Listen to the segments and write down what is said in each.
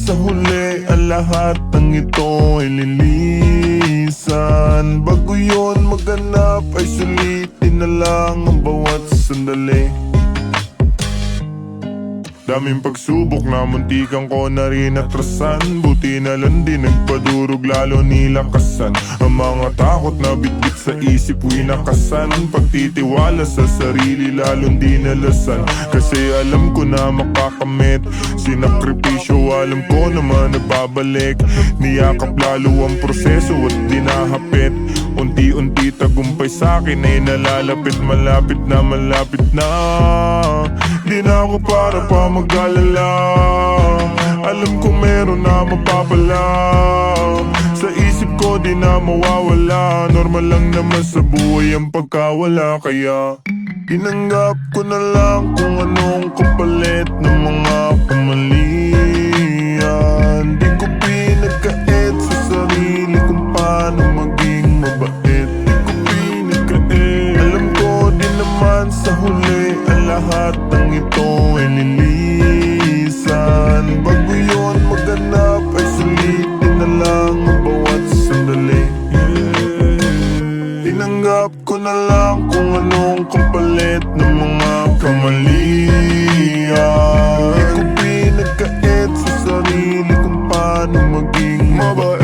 sa huli ang lahat ng ito ay lilisan. Bago yun maganap ay sulitin na lang ang bawat sandali. Daming pagsubok na muntikan ko na rin atrasan. Buti na lang din nagpadurog lalo nilakasan. Ang mga takot na bitbit sa isip winakasan. Pagtitiwala sa sarili lalong dinalasan. Kasi alam ko na makakamit. Sinakripisyo alam ko naman nagbabalik. Niyakap lalo ang proseso at dinahapit. Unti-unti tagumpay sa'kin ay nalalapit. Malapit na malapit na. Di na ako para pa mag-alala. Alam ko meron na mapapala. Sa isip ko di na mawawala. Normal lang naman sa buhay ang pagkawala. Kaya tinanggap ko na lang kung anong kapalit ng mga kamalian. Di ko pinagkait sa sarili kung paano maging mabait. Di ko pinagkait. Alam ko din naman sa huli ang lahat ng ito ay lilisan. Bago yun maganap ay sulitin na lang ang bawat sandali. Tinanggap ko na lang kung anong kapalit ng mga kamalian. Di ko pinagkait sa sarili kung paano maging mabait.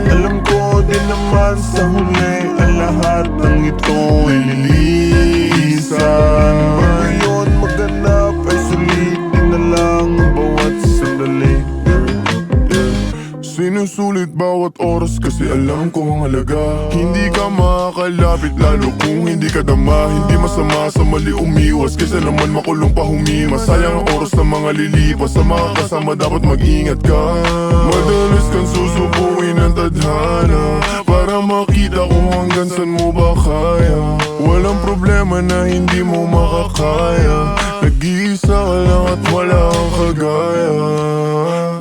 Alam ko din naman sa huli ang lahat ng ito ay lilisan. Bago yun maganap ay sulitin na lang ang bawat sandali. Sinusulit bawat oras kasi alam ko ang halaga. Hindi ka makakalapit lalo kung hindi ka dama. Hindi masama sa mali umiwas kaysa naman makulong pa humimas. Sayang ang oras ng mga lilipas. Sa mga kasama dapat mag-ingat ka. Madalas kang susubuin ng tadhana para makita kung hanggang saan mo ba kaya. Walang problema na hindi mo makakaya. Nag-iisa ka lang at wala kang kagaya.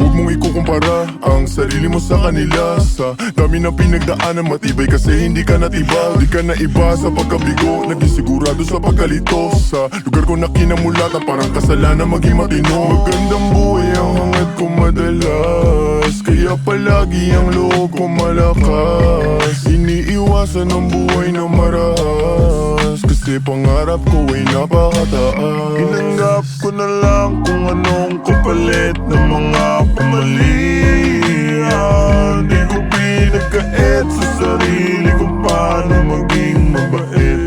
Huwag mong ikukumpara ang sarili mo sa kanila. Sa dami ng pinagdaanan matibay kasi hindi ka natibag. Di ka na iba sa pagkabigo, naging sigurado sa pagkalito. Sa lugar ko na kinamulatan parang kasalanan maging matino. Magandang buhay ang hangad ko madalas, kaya palagi ang loob ko malakas. Iniiwasan ang buhay na marahas kasi pangarap ko ay napakataas. Tinanggap ko na lang kung anong kapalit ng mga kamalian. Di ko pinagkait sa sarili kung paano maging mabait.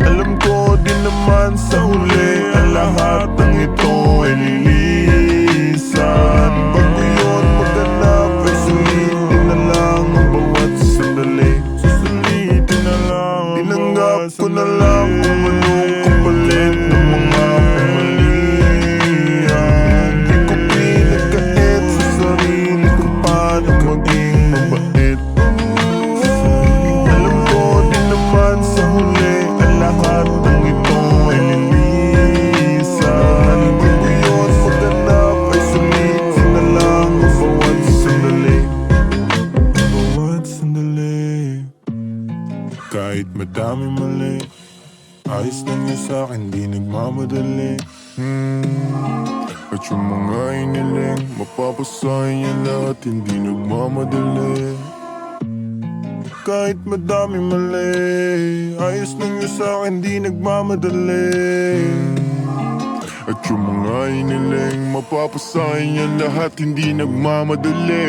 Alam ko din naman sa huli ang lahat ng ito ay lilisan. Bago yun maganap ay sulitin na lang ang bawat sandali. Susulitin na lang. Tinanggap ko na lang kung anong kapalit ng mga kamalian. Di ko pinagkait sa sarili kung paano maging mabait. Alam ko din naman sa huli ang lahat ng ito ay lilisan. Bago yun maganap ay sulitin na lang ang bawat sandali. Bawat sandali. Kahit madami mali, ayos lang yun sa'kin, di nagmamadali. At yung mga iniling, mapapasahin yan lahat, hindi nagmamadali. Kahit madami mali, ayos lang yun sa'kin, di nagmamadali. At yung mga iniling, mapapasahin yan lahat, hindi nagmamadali.